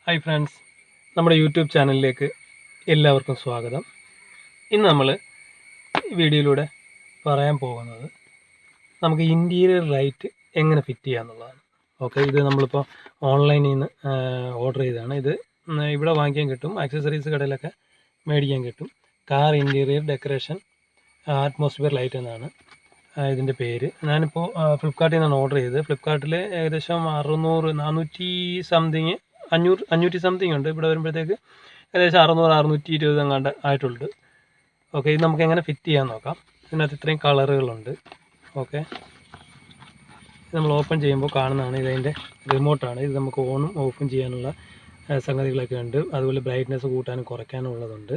Hi friends, നമ്മുടെ YouTube ചാനലിലേക്ക് എല്ലാവർക്കും സ്വാഗതം. ഇന്ന് നമ്മൾ വീഡിയോയിലൂടെ പറയാൻ പോകുന്നത് നമുക്ക് ഇൻറ്റീരിയർ ലൈറ്റ് എങ്ങനെ ഫിറ്റ് ചെയ്യാമെന്നുള്ളതാണ്. ഓക്കെ, ഇത് നമ്മളിപ്പോൾ ഓൺലൈനിൽ നിന്ന് ഓർഡർ ചെയ്തതാണ്. ഇത് ഇവിടെ വാങ്ങിക്കാൻ കിട്ടും, ആക്സസറീസ് കടയിലൊക്കെ മേടിക്കാൻ കിട്ടും. Car interior decoration atmosphere light എന്നാണ് ഇതിൻ്റെ പേര്. ഞാനിപ്പോൾ ഫ്ലിപ്കാർട്ടിൽ നിന്നാണ് ഓർഡർ ചെയ്തത്. ഫ്ലിപ്കാർട്ടിൽ ഏകദേശം 600 400 സംതിങ് 500 സംതിങ് ഉണ്ട്. ഇവിടെ വരുമ്പോഴത്തേക്ക് ഏകദേശം 600-620 എങ്ങാണ്ട് ആയിട്ടുണ്ട്. ഓക്കെ, ഇത് നമുക്ക് എങ്ങനെ ഫിറ്റ് ചെയ്യാൻ നോക്കാം. ഇതിനകത്ത് ഇത്രയും കളറുകളുണ്ട്. ഓക്കെ, നമ്മൾ ഓപ്പൺ ചെയ്യുമ്പോൾ കാണുന്നതാണ് ഇതിൻ്റെ റിമോട്ടാണ്. ഇത് നമുക്ക് ഓണും ഓഫും ചെയ്യാനുള്ള സംഗതികളൊക്കെ ഉണ്ട്. അതുപോലെ ബ്രൈറ്റ്നെസ് കൂട്ടാനും കുറയ്ക്കാനും ഉള്ളതുണ്ട്.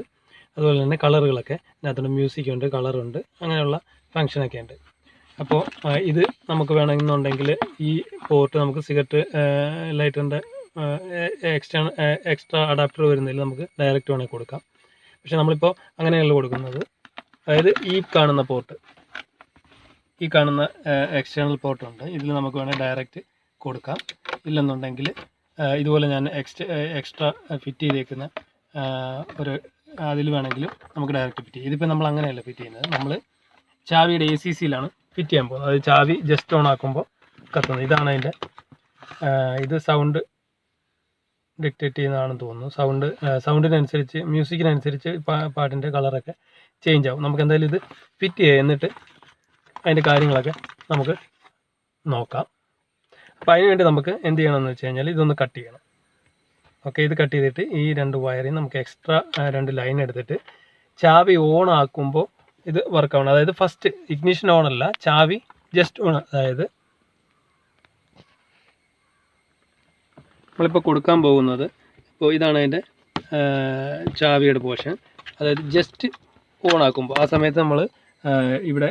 അതുപോലെ തന്നെ കളറുകളൊക്കെ ഇതിനകത്തുണ്ട്, മ്യൂസിക് ഉണ്ട്, കളറുണ്ട്, അങ്ങനെയുള്ള ഫങ്ഷനൊക്കെ ഉണ്ട്. അപ്പോൾ ഇത് നമുക്ക് വേണമെന്നുണ്ടെങ്കിൽ ഈ പോർട്ട് നമുക്ക് സിഗരറ്റ് ലൈറ്ററിൻ്റെ എക്സ്ട്രാ അഡാപ്റ്റർ വരുന്നതിൽ നമുക്ക് ഡയറക്റ്റ് വേണമെങ്കിൽ കൊടുക്കാം. പക്ഷേ നമ്മളിപ്പോൾ അങ്ങനെയല്ല കൊടുക്കുന്നത്. അതായത് ഈ കാണുന്ന പോർട്ട്, ഈ കാണുന്ന എക്സ്റ്റേണൽ പോർട്ടുണ്ട്. ഇതിൽ നമുക്ക് വേണമെങ്കിൽ ഡയറക്റ്റ് കൊടുക്കാം. ഇല്ലെന്നുണ്ടെങ്കിൽ ഇതുപോലെ ഞാൻ എക്സ്ട്രാ ഫിറ്റ് ചെയ്തേക്കുന്ന ഒരു അതിൽ വേണമെങ്കിലും നമുക്ക് ഡയറക്റ്റ് ഫിറ്റ് ചെയ്യാം. ഇതിപ്പോൾ നമ്മൾ അങ്ങനെയല്ല ഫിറ്റ് ചെയ്യുന്നത്. നമ്മൾ ചാവിയുടെ ACCയിലാണ് ഫിറ്റ് ചെയ്യാൻ പോകുന്നത്. അത് ചാവി ജസ്റ്റ് ഓൺ ആക്കുമ്പോൾ കത്തുന്നത്. ഇതാണ് അതിൻ്റെ ഇത് സൗണ്ട് ഡിക്റ്റേറ്റ് ചെയ്യുന്നതാണെന്ന് തോന്നുന്നു. സൗണ്ടിനനുസരിച്ച് മ്യൂസിക്കിനനുസരിച്ച് പാട്ടിൻ്റെ കളറൊക്കെ ചേഞ്ച് ആവും. നമുക്ക് എന്തായാലും ഇത് ഫിറ്റ് ചെയ്യാം, എന്നിട്ട് അതിൻ്റെ കാര്യങ്ങളൊക്കെ നമുക്ക് നോക്കാം. അപ്പോൾ അതിനുവേണ്ടി നമുക്ക് എന്ത് ചെയ്യണമെന്ന് വെച്ച് കഴിഞ്ഞാൽ ഇതൊന്ന് കട്ട് ചെയ്യണം. ഓക്കെ, ഇത് കട്ട് ചെയ്തിട്ട് ഈ 2 വയറിൽ നമുക്ക് എക്സ്ട്രാ 2 ലൈൻ എടുത്തിട്ട് ചാവി ഓൺ ആക്കുമ്പോൾ ഇത് വർക്കാവണം. അതായത് ഫസ്റ്റ് ഇഗ്നിഷൻ ഓൺ അല്ല, ചാവി ജസ്റ്റ് ഓൺ. അതായത് നമ്മളിപ്പോൾ കൊടുക്കാൻ പോകുന്നത്, ഇപ്പോൾ ഇതാണ് അതിൻ്റെ ചാവിയുടെ പോർഷൻ. അതായത് ജസ്റ്റ് ഓൺ ആക്കുമ്പോൾ ആ സമയത്ത് നമ്മൾ ഇവിടെ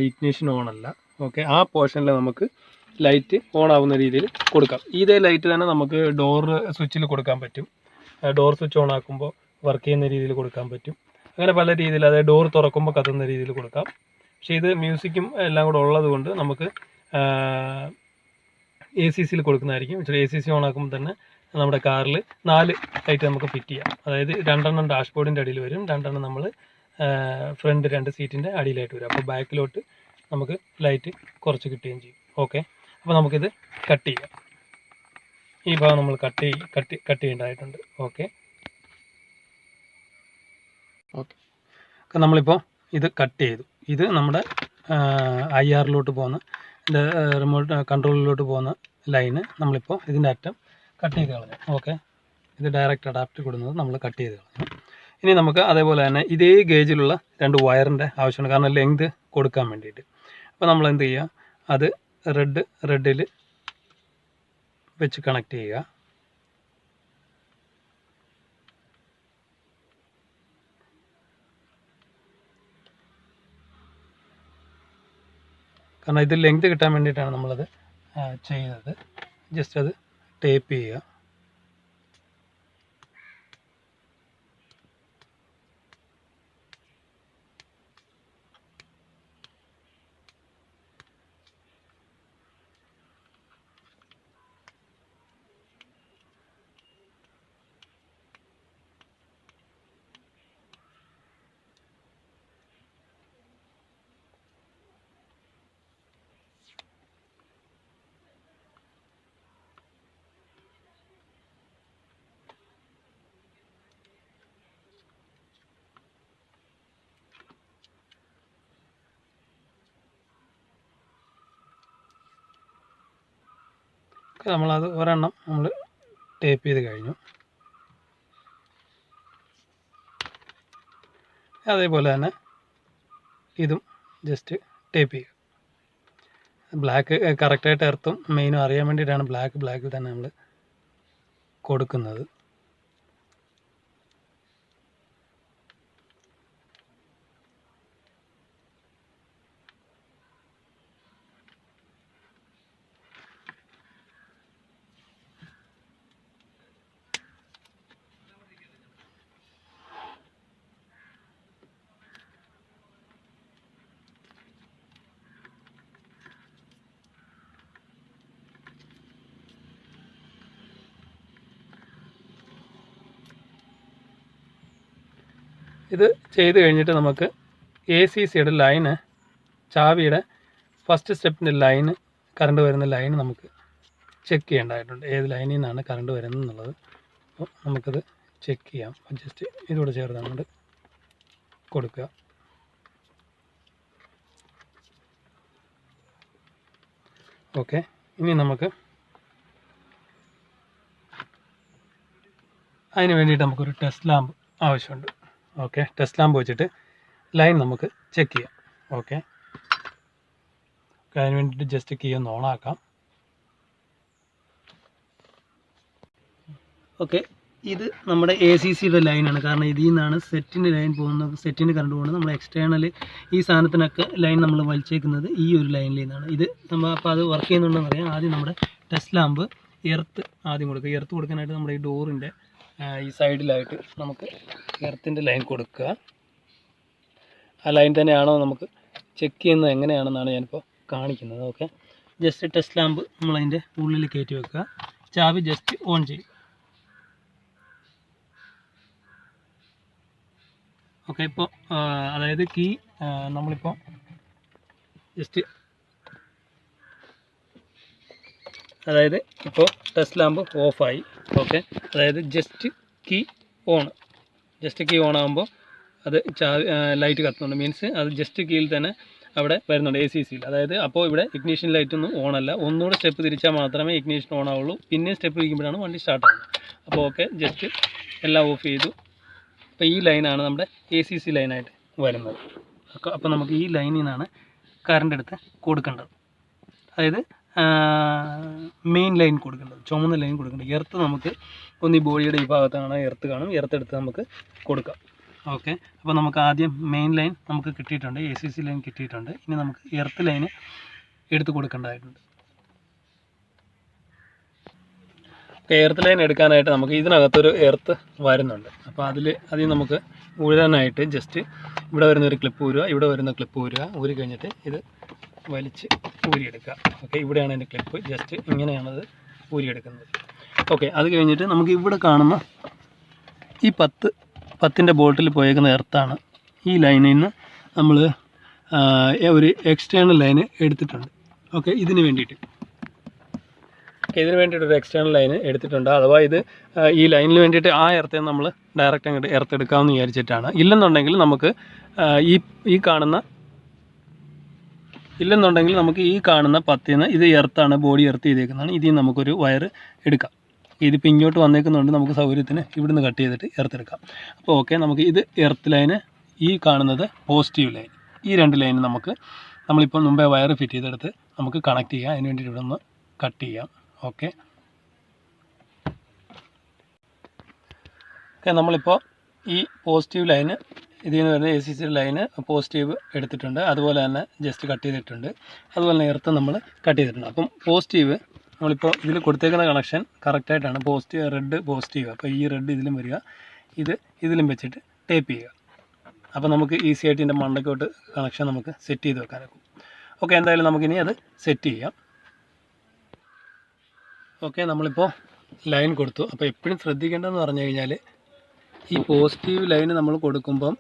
ഇഗ്നിഷൻ ഓൺ അല്ല. ഓക്കെ, ആ പോർഷനിൽ നമുക്ക് ലൈറ്റ് ഓൺ ആവുന്ന രീതിയിൽ കൊടുക്കാം. ഇതേ ലൈറ്റ് തന്നെ നമുക്ക് ഡോർ സ്വിച്ചിൽ കൊടുക്കാൻ പറ്റും. ഡോർ സ്വിച്ച് ഓൺ ആക്കുമ്പോൾ വർക്ക് ചെയ്യുന്ന രീതിയിൽ കൊടുക്കാൻ പറ്റും. അങ്ങനെ പല രീതിയിൽ, അതായത് ഡോർ തുറക്കുമ്പോൾ കത്തുന്ന രീതിയിൽ കൊടുക്കാം. പക്ഷേ ഇത് മ്യൂസിക്കും എല്ലാം കൂടെ ഉള്ളത് കൊണ്ട് നമുക്ക് ACCയിൽ കൊടുക്കുന്നതായിരിക്കും. ഇച്ചിരി ACC ഓൺ ആക്കുമ്പോൾ തന്നെ നമ്മുടെ കാറിൽ 4 ലൈറ്റ് നമുക്ക് ഫിറ്റ് ചെയ്യാം. അതായത് 2 ഡാഷ്ബോർഡിൻ്റെ അടിയിൽ വരും, 2 നമ്മൾ ഫ്രണ്ട് 2 സീറ്റിൻ്റെ അടിയിലായിട്ട് വരും. അപ്പോൾ ബാക്കിലോട്ട് നമുക്ക് ലൈറ്റ് കുറച്ച് കിട്ടുകയും ചെയ്യും. ഓക്കെ, അപ്പോൾ നമുക്കിത് കട്ട് ചെയ്യാം. ഈ ഭാഗം നമ്മൾ കട്ട് ചെയ്യേണ്ടതായിട്ടുണ്ട്. ഓക്കെ, നമ്മളിപ്പോൾ ഇത് കട്ട് ചെയ്തു. ഇത് നമ്മുടെ IRലോട്ട് പോകുന്ന റിമോട്ട് കൺട്രോളിലോട്ട് പോകുന്ന ലൈന് നമ്മളിപ്പോൾ ഇതിൻ്റെ അറ്റം കട്ട് ചെയ്ത് കളഞ്ഞു. ഓക്കെ, ഇത് ഡയറക്റ്റ് അഡാപ്റ്റ് കൊടുക്കുന്നത് നമ്മൾ കട്ട് ചെയ്ത് കളഞ്ഞു. ഇനി നമുക്ക് അതേപോലെ തന്നെ ഇതേ ഗേജിലുള്ള 2 വയറിൻ്റെ ആവശ്യമുണ്ട്, കാരണം ലെങ്ത് കൊടുക്കാൻ വേണ്ടിയിട്ട്. അപ്പോൾ നമ്മൾ എന്ത് ചെയ്യുക, അത് റെഡിൽ വെച്ച് കണക്ട് ചെയ്യുക. കാരണം ഇത് ലെങ്ത് കിട്ടാൻ വേണ്ടിയിട്ടാണ് നമ്മളത് ചെയ്യുന്നത്. ജസ്റ്റ് അത് ടേപ്പ് ചെയ്യുക. നമ്മളത് ഒരെണ്ണം നമ്മൾ ടേപ്പ് ചെയ്ത് കഴിഞ്ഞു. അതേപോലെ തന്നെ ഇതും ജസ്റ്റ് ടേപ്പ് ചെയ്യുക. ബ്ലാക്ക് കറക്റ്റായിട്ട് എർത്തും മെയിനും അറിയാൻ വേണ്ടിയിട്ടാണ് ബ്ലാക്കിൽ തന്നെ നമ്മൾ കൊടുക്കുന്നത്. ഇത് ചെയ്ത് കഴിഞ്ഞിട്ട് നമുക്ക് ACCയുടെ ലൈന്, ചാവിയുടെ ഫസ്റ്റ് സ്റ്റെപ്പിൻ്റെ ലൈന്, കറണ്ട് വരുന്ന ലൈന് നമുക്ക് ചെക്ക് ചെയ്യേണ്ടതായിട്ടുണ്ട്. ഏത് ലൈനിൽ നിന്നാണ് കറണ്ട് വരുന്നത് എന്നുള്ളത്. അപ്പോൾ നമുക്കത് ചെക്ക് ചെയ്യാം. ജസ്റ്റ് ഇതോടെ ചേർത്ത് അങ്ങോട്ട് കൊടുക്കുക. ഓക്കെ, ഇനി നമുക്ക് അതിന് വേണ്ടിയിട്ട് നമുക്കൊരു ടെസ്റ്റ് ലാമ്പ് ആവശ്യമുണ്ട്. ഓക്കെ, ടെസ്റ്റ് ലാമ്പ് വെച്ചിട്ട് ലൈൻ നമുക്ക് ചെക്ക് ചെയ്യാം. ഓക്കെ, അതിന് വേണ്ടിയിട്ട് ജസ്റ്റ് കീ ഒന്ന് ഓണാക്കാം. ഓക്കെ, ഇത് നമ്മുടെ ACCയുടെ ലൈനാണ്. കാരണം ഇതിൽ നിന്നാണ് സെറ്റിന് ലൈൻ പോകുന്നത്, സെറ്റിന് കറണ്ട് പോകുന്നത്. നമ്മൾ എക്സ്റ്റേണൽ ഈ സാധനത്തിനൊക്കെ ലൈൻ നമ്മൾ വലിച്ചേക്കുന്നത് ഈ ഒരു ലൈനിൽ നിന്നാണ്. ഇത് നമ്മൾ അപ്പോൾ അത് വർക്ക് ചെയ്യുന്നുണ്ടെന്ന് അറിയാം. ആദ്യം നമ്മുടെ ടെസ്റ്റ് ലാമ്പ് എർത്ത് ആദ്യം കൊടുക്കുക. എർത്ത് കൊടുക്കാനായിട്ട് നമ്മുടെ ഈ ഡോറിൻ്റെ ഈ സൈഡിലായിട്ട് നമുക്ക് എർത്തിൻ്റെ ലൈൻ കൊടുക്കുക. ആ ലൈൻ തന്നെയാണോ നമുക്ക് ചെക്ക് ചെയ്യുന്നത് എങ്ങനെയാണെന്നാണ് ഞാനിപ്പോൾ കാണിക്കുന്നത്. ഓക്കെ, ജസ്റ്റ് ടെസ്റ്റ് ലാമ്പ് നമ്മളതിൻ്റെ ഉള്ളിൽ കയറ്റി വെക്കുക. ചാവി ജസ്റ്റ് ഓൺ ചെയ്യും. ഓക്കെ, ഇപ്പോൾ അതായത് കീ നമ്മളിപ്പോൾ ജസ്റ്റ് അതായത് ഇപ്പോൾ ടെസ്റ്റ് ലാമ്പ് ഓഫായി. ഓക്കെ, അതായത് ജസ്റ്റ് കീ ഓൺ ആകുമ്പോൾ അത് ലൈറ്റ് കത്തുന്നുണ്ട്. മീൻസ് അത് ജസ്റ്റ് കീയിൽ തന്നെ അവിടെ വരുന്നുണ്ട് ACCയിൽ. അതായത് അപ്പോൾ ഇവിടെ ഇഗ്നീഷൻ ലൈറ്റൊന്നും ഓണല്ല. ഒന്നുകൂടെ സ്റ്റെപ്പ് തിരിച്ചാൽ മാത്രമേ ഇഗ്നീഷൻ ഓൺ ആവുള്ളൂ. പിന്നെ സ്റ്റെപ്പ് തിരിക്കുമ്പോഴാണ് വണ്ടി സ്റ്റാർട്ടാവുന്നത്. അപ്പോൾ ഓക്കെ, ജസ്റ്റ് എല്ലാം ഓഫ് ചെയ്തു. അപ്പോൾ ഈ ലൈനാണ് നമ്മുടെ ACC ലൈനായിട്ട് വരുന്നത്. അപ്പോൾ നമുക്ക് ഈ ലൈനിൽ നിന്നാണ് കറണ്ട് എടുത്ത് കൊടുക്കേണ്ടത്. അതായത് മെയിൻ ലൈൻ കൊടുക്കേണ്ടത്, ചുമന്ന ലൈൻ കൊടുക്കേണ്ടത്. എർത്ത് നമുക്ക് ഒന്ന് ഈ ബോഡിയുടെ ഈ ഭാഗത്താണ് എർത്ത് കാണും. എർത്തെടുത്ത് നമുക്ക് കൊടുക്കാം. ഓക്കെ, അപ്പോൾ നമുക്ക് ആദ്യം മെയിൻ ലൈൻ നമുക്ക് കിട്ടിയിട്ടുണ്ട്, ACC ലൈൻ കിട്ടിയിട്ടുണ്ട്. ഇനി നമുക്ക് എർത്ത് ലൈന് എടുത്ത് കൊടുക്കേണ്ടതായിട്ടുണ്ട്. എർത്ത് ലൈൻ എടുക്കാനായിട്ട് നമുക്ക് ഇതിനകത്തൊരു എർത്ത് വരുന്നുണ്ട്. അപ്പോൾ അതിൽ നമുക്ക് ഊരാനായിട്ട് ജസ്റ്റ് ഇവിടെ വരുന്നൊരു ക്ലിപ്പ് ഊരുക, ഇവിടെ വരുന്ന ക്ലിപ്പ് ഊരുക. ഊരി കഴിഞ്ഞിട്ട് ഇത് വലിച്ച് ഊരിയെടുക്കുക. ഓക്കെ, ഇവിടെയാണ് എൻ്റെ ക്ലിപ്പ്. ജസ്റ്റ് ഇങ്ങനെയാണത് ഊരിയെടുക്കുന്നത്. ഓക്കെ, അത് കഴിഞ്ഞിട്ട് നമുക്ക് ഇവിടെ കാണുന്ന ഈ 10ൻ്റെ ബോട്ടിൽ പോയേക്കുന്ന എർത്താണ്. ഈ ലൈനിൽ നിന്ന് നമ്മൾ ഒരു എക്സ്റ്റേണൽ ലൈന് എടുത്തിട്ടുണ്ട്. ഓക്കെ, ഇതിന് വേണ്ടിയിട്ടൊരു എക്സ്റ്റേണൽ ലൈന് എടുത്തിട്ടുണ്ട്. അഥവാ ഇത് ഈ ലൈനിന് വേണ്ടിയിട്ട് ആ എർത്തിൽ നമ്മൾ ഡയറക്റ്റ് അങ്ങോട്ട് എർത്തെടുക്കാമെന്ന് വിചാരിച്ചിട്ടാണ്. ഇല്ലെന്നുണ്ടെങ്കിൽ നമുക്ക് നമുക്ക് ഈ കാണുന്ന 10ൽ നിന്ന് ഇത് എർത്താണ്, ബോഡി എർത്ത് ചെയ്തേക്കുന്നതാണ്. ഇതിൽ നമുക്കൊരു വയർ എടുക്കാം. ഇതിപ്പോൾ ഇങ്ങോട്ട് വന്നേക്കുന്നതുകൊണ്ട് നമുക്ക് സൗകര്യത്തിന് ഇവിടുന്ന് കട്ട് ചെയ്തിട്ട് എർത്തെടുക്കാം. അപ്പോൾ ഓക്കെ, നമുക്ക് ഇത് എർത്ത് ലൈന്, ഈ കാണുന്നത് പോസിറ്റീവ് ലൈൻ. ഈ 2 ലൈന് നമ്മളിപ്പോൾ മുമ്പേ വയർ ഫിറ്റ് ചെയ്തെടുത്ത് നമുക്ക് കണക്ട് ചെയ്യാം. അതിന് വേണ്ടിയിട്ട് ഇവിടെ ഒന്ന് കട്ട് ചെയ്യാം. ഓക്കെ, നമ്മളിപ്പോൾ ഈ പോസിറ്റീവ് ലൈന് ഇതിൽ നിന്ന് വരുന്ന ACC ലൈന് പോസിറ്റീവ് എടുത്തിട്ടുണ്ട്. അതുപോലെ തന്നെ ജസ്റ്റ് കട്ട് ചെയ്തിട്ടുണ്ട്. അതുപോലെ തന്നെ എർത്ത് നമ്മൾ കട്ട് ചെയ്തിട്ടുണ്ട്. അപ്പം പോസിറ്റീവ് നമ്മളിപ്പോൾ ഇതിൽ കൊടുത്തേക്കുന്ന കണക്ഷൻ കറക്റ്റായിട്ടാണ്. Red positive. അപ്പോൾ ഈ റെഡ് ഇതിലും വരിക, ഇതിലും വെച്ചിട്ട് ടേപ്പ് ചെയ്യുക. അപ്പോൾ നമുക്ക് ഈസി ആയിട്ട് ഇതിൻ്റെ മണ്ടയ്ക്കോട്ട് കണക്ഷൻ നമുക്ക് സെറ്റ് ചെയ്ത് വെക്കാനൊക്കും. ഓക്കെ, എന്തായാലും നമുക്കിനി അത് സെറ്റ് ചെയ്യാം. ഓക്കെ, നമ്മളിപ്പോൾ ലൈൻ കൊടുത്തു. അപ്പോൾ എപ്പോഴും ശ്രദ്ധിക്കേണ്ടതെന്ന് പറഞ്ഞു കഴിഞ്ഞാൽ ഈ പോസിറ്റീവ് ലൈന് നമ്മൾ കൊടുക്കുമ്പം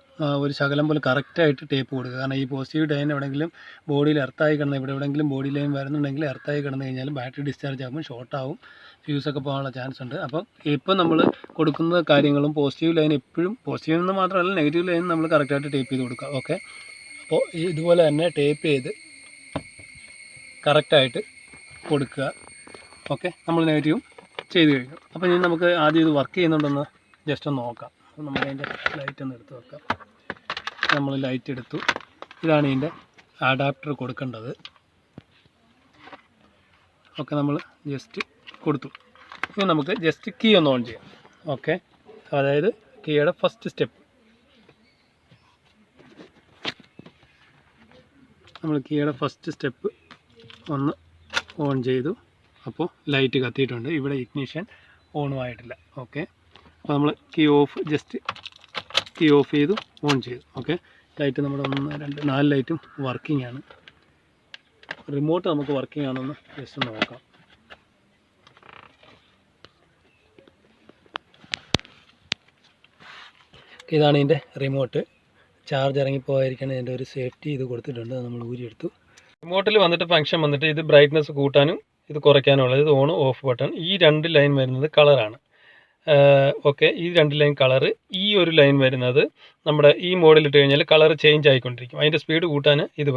ഒരു ശകലം പോലെ കറക്റ്റായിട്ട് ടേപ്പ് കൊടുക്കുക. കാരണം ഈ പോസിറ്റീവ് ലൈൻ എവിടെയെങ്കിലും ബോഡിയിൽ എർത്തായി കിടന്ന് എവിടെയെങ്കിലും ബോഡി ലൈൻ വരുന്നുണ്ടെങ്കിൽ എർത്തായി കിടന്ന് കഴിഞ്ഞാൽ ബാറ്ററി ഡിസ്ചാർജ് ആകുമ്പോൾ ഷോർട്ടാവും, ഫ്യൂസൊക്കെ പോകാനുള്ള ചാൻസ് ഉണ്ട്. അപ്പം ഇപ്പം നമ്മൾ കൊടുക്കുന്ന കാര്യങ്ങളും പോസിറ്റീവ് ലൈൻ എപ്പോഴും പോസിറ്റീവ് എന്ന് മാത്രമല്ല നെഗറ്റീവ് ലൈൻ നമ്മൾ കറക്റ്റായിട്ട് ടേപ്പ് ചെയ്ത് കൊടുക്കുക. ഓക്കെ, അപ്പോൾ ഇതുപോലെ തന്നെ ടേപ്പ് ചെയ്ത് കറക്റ്റായിട്ട് കൊടുക്കുക. ഓക്കെ, നമ്മൾ നെഗറ്റീവും ചെയ്ത് കഴിഞ്ഞു. അപ്പോൾ ഇനി നമുക്ക് ആദ്യം ഇത് വർക്ക് ചെയ്യുന്നുണ്ടെന്ന് ജസ്റ്റ് ഒന്ന് നോക്കാം. അപ്പോൾ നമുക്കതിൻ്റെ ലൈറ്റ് ഒന്ന് എടുത്ത് വെക്കാം. നമ്മൾ ലൈറ്റ് എടുത്തു. ഇതാണ് ഇതിൻ്റെ അഡാപ്റ്റർ കൊടുക്കേണ്ടത്. ഓക്കെ, നമ്മൾ ജസ്റ്റ് കൊടുത്തു. ഇനി നമുക്ക് ജസ്റ്റ് കീ ഒന്ന് ഓൺ ചെയ്യാം. ഓക്കെ, അതായത് കീയുടെ ഫസ്റ്റ് സ്റ്റെപ്പ് ഒന്ന് ഓൺ ചെയ്തു. അപ്പോൾ ലൈറ്റ് കത്തിയിട്ടുണ്ട്. ഇവിടെ ഇഗ്നിഷൻ ഓണും ആയിട്ടില്ല. ഓക്കെ, അപ്പോൾ നമ്മൾ ജസ്റ്റ് കീ ഓഫ് ചെയ്തു, ഓൺ ചെയ്തു. ഓക്കെ, ലൈറ്റ് നമ്മുടെ 1, 2, 4 ലൈറ്റും വർക്കിംഗ് ആണ്. റിമോട്ട് നമുക്ക് വർക്കിംഗ് ആണെന്ന് ജസ്റ്റ് നോക്കാം. ഇതാണ് ഇതിൻ്റെ റിമോട്ട്. ചാർജ് ഇറങ്ങിപ്പോയിരിക്കാൻ ഇതിൻ്റെ ഒരു സേഫ്റ്റി ഇത് കൊടുത്തിട്ടുണ്ട്, നമ്മൾ ഊരിയെടുത്തു. റിമോട്ടിൽ വന്നിട്ട് ഫംഗ്ഷൻ വന്നിട്ട് ഇത് ബ്രൈറ്റ്നസ് കൂട്ടാനും ഇത് കുറയ്ക്കാനുള്ളത്, ഇത് ഓൺ ഓഫ് ബട്ടൺ. ഈ 2 ലൈൻ വരുന്നത് കളറാണ്. ഓക്കെ, ഈ 2 ലൈൻ കളറ്. ഈ ഒരു ലൈൻ വരുന്നത് നമ്മുടെ ഈ മോഡിലിട്ട് കഴിഞ്ഞാൽ കളർ ചേഞ്ച് ആയിക്കൊണ്ടിരിക്കും. അതിൻ്റെ സ്പീഡ് കൂട്ടാൻ ഇത്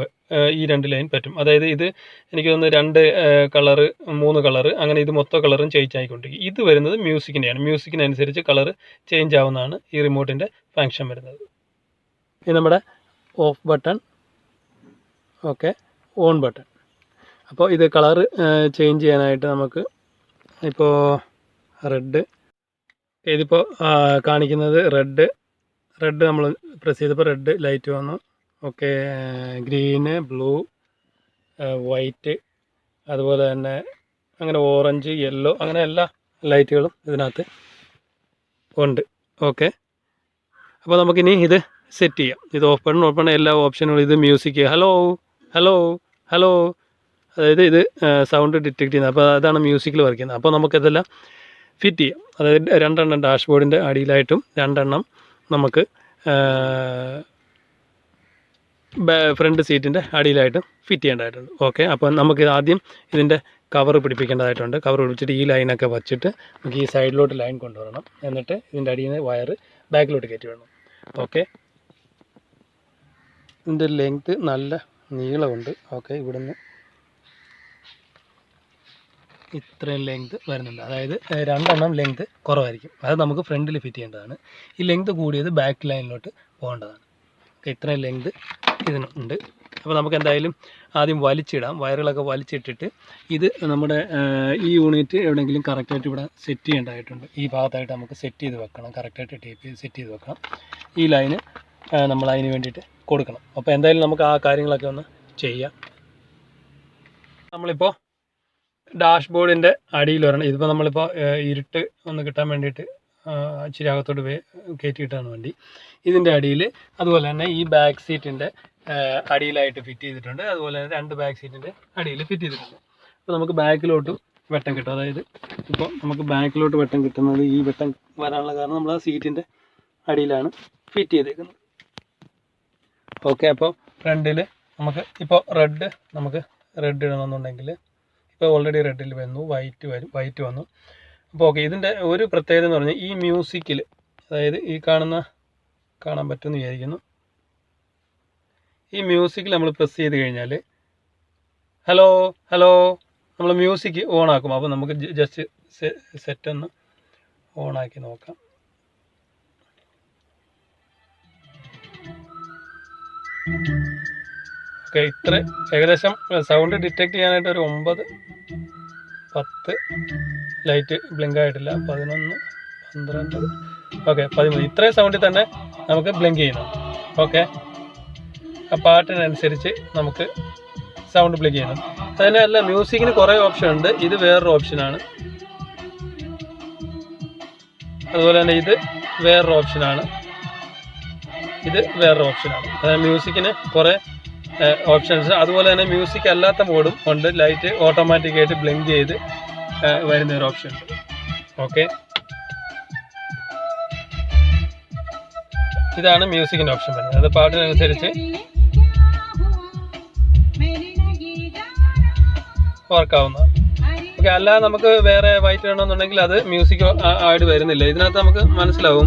ഈ 2 ലൈൻ പറ്റും. അതായത് ഇത് എനിക്ക് തോന്നുന്നു 2 കളറ് 3 കളറ് അങ്ങനെ ഇത് മൊത്തം കളറും ചേഞ്ച് ആയിക്കൊണ്ടിരിക്കും. ഇത് വരുന്നത് മ്യൂസിക്കിൻ്റെയാണ്. മ്യൂസിക്കിനനുസരിച്ച് കളർ ചേഞ്ച് ആവുന്നതാണ് ഈ റിമോട്ടിൻ്റെ ഫംഗ്ഷൻ വരുന്നത്. ഇത് നമ്മുടെ of button, okay, on button. അപ്പോൾ ഇത് കളർ ചേഞ്ച് ചെയ്യാനായിട്ട് നമുക്ക് ഇപ്പോൾ റെഡ്, ഇതിപ്പോൾ കാണിക്കുന്നത് റെഡ് നമ്മൾ പ്രസ് ചെയ്തപ്പോൾ റെഡ് ലൈറ്റ് വന്നു. ഓക്കെ, ഗ്രീന്, ബ്ലൂ, വൈറ്റ്, അതുപോലെ തന്നെ അങ്ങനെ ഓറഞ്ച്, യെല്ലോ, അങ്ങനെ എല്ലാ ലൈറ്റുകളും ഇതിനകത്ത് ഉണ്ട്. ഓക്കെ, അപ്പോൾ നമുക്കിനി ഇത് സെറ്റ് ചെയ്യാം. ഇത് ഓപ്പൺ എല്ലാ ഓപ്ഷനുകളും. ഇത് മ്യൂസിക്, ഹലോ ഹലോ ഹലോ, അതായത് ഇത് സൗണ്ട് ഡിറ്റക്ട് ചെയ്യുന്നത്. അപ്പോൾ അതാണ് മ്യൂസിക്കിൽ വർക്ക് ചെയ്യുന്നത്. അപ്പോൾ നമുക്കിതെല്ലാം ഫിറ്റ് ചെയ്യാം. അതായത് 2 എണ്ണം ഡാഷ്ബോർഡിൻ്റെ അടിയിലായിട്ടും 2 എണ്ണം നമുക്ക് ഫ്രണ്ട് സീറ്റിൻ്റെ അടിയിലായിട്ടും ഫിറ്റ് ചെയ്യേണ്ടതായിട്ടുണ്ട്. ഓക്കെ, അപ്പോൾ നമുക്കിത് ആദ്യം ഇതിൻ്റെ കവർ പിടിപ്പിക്കേണ്ടതായിട്ടുണ്ട്. കവർ പിടിപ്പിച്ചിട്ട് ഈ ലൈനൊക്കെ വച്ചിട്ട് നമുക്ക് ഈ സൈഡിലോട്ട് ലൈൻ കൊണ്ടുവരണം. എന്നിട്ട് ഇതിൻ്റെ അടിയിൽ നിന്ന് വയർ ബാക്കിലോട്ട് കയറ്റി വേണം. ഓക്കെ, ഇതിൻ്റെ ലെങ്ത്ത് നല്ല നീളമുണ്ട്. ഓക്കെ, ഇവിടുന്ന് ഇത്രയും ലെങ്ത് വരുന്നുണ്ട്. അതായത് 2 എണ്ണം ലെങ്ത് കുറവായിരിക്കും. അത് നമുക്ക് ഫ്രണ്ടിൽ ഫിറ്റ് ചെയ്യേണ്ടതാണ്. ഈ ലെങ്ത് കൂടിയത് ബാക്ക് ലൈനിലോട്ട് പോകേണ്ടതാണ്. ഓക്കെ, ഇത്രയും ലെങ്ത് ഇതിനുണ്ട്. അപ്പോൾ നമുക്ക് എന്തായാലും ആദ്യം വലിച്ചിടാം. വയറുകളൊക്കെ വലിച്ചിട്ടിട്ട് ഇത് നമ്മുടെ ഈ യൂണിറ്റ് എവിടെയെങ്കിലും കറക്റ്റായിട്ട് ഇവിടെ സെറ്റ് ചെയ്യേണ്ടതായിട്ടുണ്ട്. ഈ ഭാഗത്തായിട്ട് നമുക്ക് സെറ്റ് ചെയ്ത് വെക്കണം. കറക്റ്റായിട്ട് ടേപ്പ് ചെയ്ത് സെറ്റ് ചെയ്ത് വെക്കണം. ഈ ലൈന് നമ്മൾ അതിന് വേണ്ടിയിട്ട് കൊടുക്കണം. അപ്പോൾ എന്തായാലും നമുക്ക് ആ കാര്യങ്ങളൊക്കെ ഒന്ന് ചെയ്യാം. നമ്മളിപ്പോൾ ഡാഷ്ബോർഡിൻ്റെ അടിയിൽ വരണം. ഇതിപ്പോൾ നമ്മളിപ്പോൾ ഇരുട്ട് ഒന്ന് കിട്ടാൻ വേണ്ടിയിട്ട് ഇച്ചിരി അകത്തോട്ട് കയറ്റിയിട്ടാണ് വണ്ടി. ഇതിൻ്റെ അടിയിൽ അതുപോലെ തന്നെ ഈ ബാക്ക് സീറ്റിൻ്റെ അടിയിലായിട്ട് ഫിറ്റ് ചെയ്തിട്ടുണ്ട്. അതുപോലെ തന്നെ 2 ബാക്ക് സീറ്റിൻ്റെ അടിയിൽ ഫിറ്റ് ചെയ്തിട്ടുണ്ട്. അപ്പോൾ നമുക്ക് ബാക്കിലോട്ട് വെട്ടം കിട്ടും. അതായത് ഇപ്പോൾ നമുക്ക് ബാക്കിലോട്ട് വെട്ടം കിട്ടുന്നത് ഈ വെട്ടം വരാനുള്ള കാരണം നമ്മൾ ആ സീറ്റിൻ്റെ അടിയിലാണ് ഫിറ്റ് ചെയ്തേക്കുന്നത്. ഓക്കെ, അപ്പോൾ ഫ്രണ്ടിൽ നമുക്ക് ഇപ്പോൾ നമുക്ക് റെഡ് ഇടണമെന്നുണ്ടെങ്കിൽ ഇപ്പോൾ ഓൾറെഡി റെഡിൽ വന്നു, വൈറ്റ് വന്നു. അപ്പോൾ ഓക്കെ, ഇതിൻ്റെ ഒരു പ്രത്യേകത എന്ന് പറഞ്ഞാൽ ഈ മ്യൂസിക്കിൽ, അതായത് ഈ കാണാൻ പറ്റുമെന്ന് വിചാരിക്കുന്നു, ഈ മ്യൂസിക്കിൽ നമ്മൾ പ്രസ് ചെയ്ത് കഴിഞ്ഞാൽ ഹലോ ഹലോ നമ്മൾ മ്യൂസിക് ഓൺ ആക്കും. അപ്പോൾ നമുക്ക് ജസ്റ്റ് സെറ്റ് ഒന്ന് ഓണാക്കി നോക്കാം. ഓക്കെ, ഇത്ര ഏകദേശം സൗണ്ട് ഡിറ്റക്ട് ചെയ്യാനായിട്ട് ഒരു 9, 10 ലൈറ്റ് ബ്ലിങ്ക് ആയിട്ടില്ല. 11, 12, ഓക്കെ 13. ഇത്രയും സൗണ്ടിൽ തന്നെ നമുക്ക് ബ്ലിങ്ക് ചെയ്യണം. ഓക്കെ, ആ പാട്ടിനനുസരിച്ച് നമുക്ക് സൗണ്ട് ബ്ലിങ്ക് ചെയ്യണം. അതിനല്ല, മ്യൂസിക്കിന് കുറേ ഓപ്ഷൻ ഉണ്ട്. ഇത് വേറൊരു ഓപ്ഷനാണ്. അതുപോലെ തന്നെ ഇത് വേറൊരു ഓപ്ഷനാണ്. അതായത് മ്യൂസിക്കിന് കുറേ ഓപ്ഷൻസ്. അതുപോലെ തന്നെ മ്യൂസിക് അല്ലാത്ത മോഡും ഉണ്ട്. ലൈറ്റ് ഓട്ടോമാറ്റിക്കായിട്ട് ബ്ലിങ്ക് ചെയ്ത് വരുന്ന ഒരു ഓപ്ഷൻ ഉണ്ട്. ഓക്കെ, ഇതാണ് മ്യൂസിക്കിൻ്റെ ഓപ്ഷൻ വരുന്നത്. അത് പാട്ടിനനുസരിച്ച് വർക്കാവുന്നതാണ്. ഓക്കെ, അല്ലാതെ നമുക്ക് വേറെ വൈറ്റ് വേണമെന്നുണ്ടെങ്കിൽ അത് മ്യൂസിക് ആയിട്ട് വരുന്നില്ല. ഇതിനകത്ത് നമുക്ക് മനസ്സിലാവും.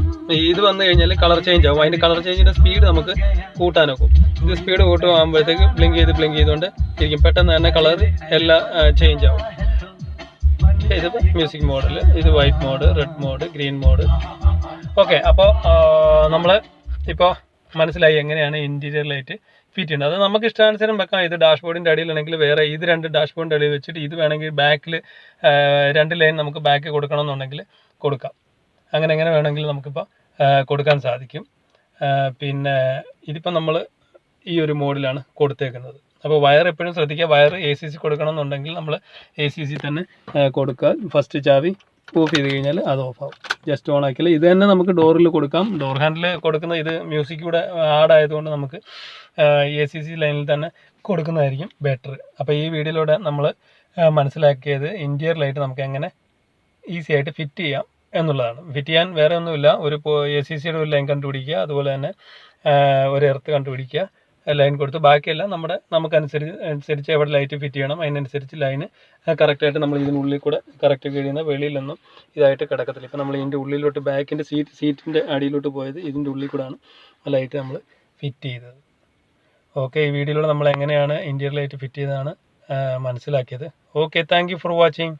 ഇത് വന്നു കഴിഞ്ഞാൽ കളർ ചേഞ്ച് ആവും. അതിൻ്റെ കളർ ചേഞ്ചിൻ്റെ സ്പീഡ് നമുക്ക് കൂട്ടാനൊക്കും. ഇത് സ്പീഡ് കൂട്ടുമ്പോഴത്തേക്ക് ബ്ലിങ്ക് ചെയ്തുകൊണ്ട് ഇരിക്കും. പെട്ടെന്ന് തന്നെ കളർ എല്ലാം ചേഞ്ച് ആവും. ഇത് മ്യൂസിക് മോഡിൽ, ഇത് white mode, red mode, green mode. Okay, അപ്പോൾ നമ്മൾ ഇപ്പോൾ മനസ്സിലായി എങ്ങനെയാണ് ഇൻറ്റീരിയർ ലൈറ്റ് ഫിറ്റ് ചെയ്യുന്നത്. അത് നമുക്ക് ഇഷ്ടാനുസരണം വെക്കാം. ഇത് ഡാഷ്ബോർഡിൻ്റെ അടിയിലാണെങ്കിൽ വേറെ ഇത് 2 ഡാഷ്ബോർഡിൻ്റെ അടിയിൽ വെച്ചിട്ട് ഇത് വേണമെങ്കിൽ ബാക്കിൽ 2 ലൈൻ നമുക്ക് ബാക്ക് കൊടുക്കണമെന്നുണ്ടെങ്കിൽ കൊടുക്കാം. അങ്ങനെ വേണമെങ്കിൽ നമുക്കിപ്പോൾ കൊടുക്കാൻ സാധിക്കും. പിന്നെ ഇതിപ്പോൾ നമ്മൾ ഈ ഒരു മോഡിലാണ് കൊടുത്തേക്കുന്നത്. അപ്പോൾ വയർ എപ്പോഴും ശ്രദ്ധിക്കുക. വയർ ACC കൊടുക്കണമെന്നുണ്ടെങ്കിൽ നമ്മൾ ACC തന്നെ കൊടുക്കുക. ഫസ്റ്റ് ചാവി ഓഫ് ചെയ്ത് കഴിഞ്ഞാൽ അത് ഓഫാവും. ജസ്റ്റ് ഓൺ ആക്കിയാൽ ഇത് തന്നെ നമുക്ക് ഡോറിൽ കൊടുക്കാം. ഡോർ ഹാൻഡിൽ കൊടുക്കുന്ന ഇത് മ്യൂസിക് കൂടെ ആഡ് ആയതുകൊണ്ട് നമുക്ക് ACC ലൈനിൽ തന്നെ കൊടുക്കുന്നതായിരിക്കും ബെറ്റർ. അപ്പോൾ ഈ വീഡിയോയിലൂടെ നമ്മൾ മനസ്സിലാക്കിയത് ഇൻറ്റീരിയർ ലൈറ്റ് നമുക്ക് എങ്ങനെ ഈസി ആയിട്ട് ഫിറ്റ് ചെയ്യാം എന്നുള്ളതാണ്. ഫിറ്റ് ചെയ്യാൻ വേറെ ഒന്നുമില്ല, ഒരു ACCയുടെ ഒരു ലൈൻ കണ്ടുപിടിക്കുക, അതുപോലെ തന്നെ ഒരു എർത്ത് കണ്ടുപിടിക്കുക, ലൈൻ കൊടുത്ത് ബാക്കിയെല്ലാം നമുക്കനുസരിച്ച് എവിടെ ലൈറ്റ് ഫിറ്റ് ചെയ്യണം അതിനനുസരിച്ച് ലൈന് കറക്റ്റായിട്ട് നമ്മൾ ഇതിനുള്ളിൽ കൂടെ കറക്റ്റ് കഴിയുന്ന വെളിയിലൊന്നും ഇതായിട്ട് കിടക്കത്തില്ല. ഇപ്പോൾ നമ്മൾ ഇതിൻ്റെ ഉള്ളിലോട്ട് ബാക്കിൻ്റെ സീറ്റിൻ്റെ അടിയിലോട്ട് പോയത് ഇതിൻ്റെ ഉള്ളിൽ കൂടെയാണ് ലൈറ്റ് നമ്മൾ ഫിറ്റ് ചെയ്തത്. ഓക്കെ, ഈ വീഡിയോയിലൂടെ നമ്മൾ എങ്ങനെയാണ് ഇൻറ്റീരിയർ ലൈറ്റ് ഫിറ്റ് ചെയ്തതാണ് മനസ്സിലാക്കിയത്. Okay, thank you for watching.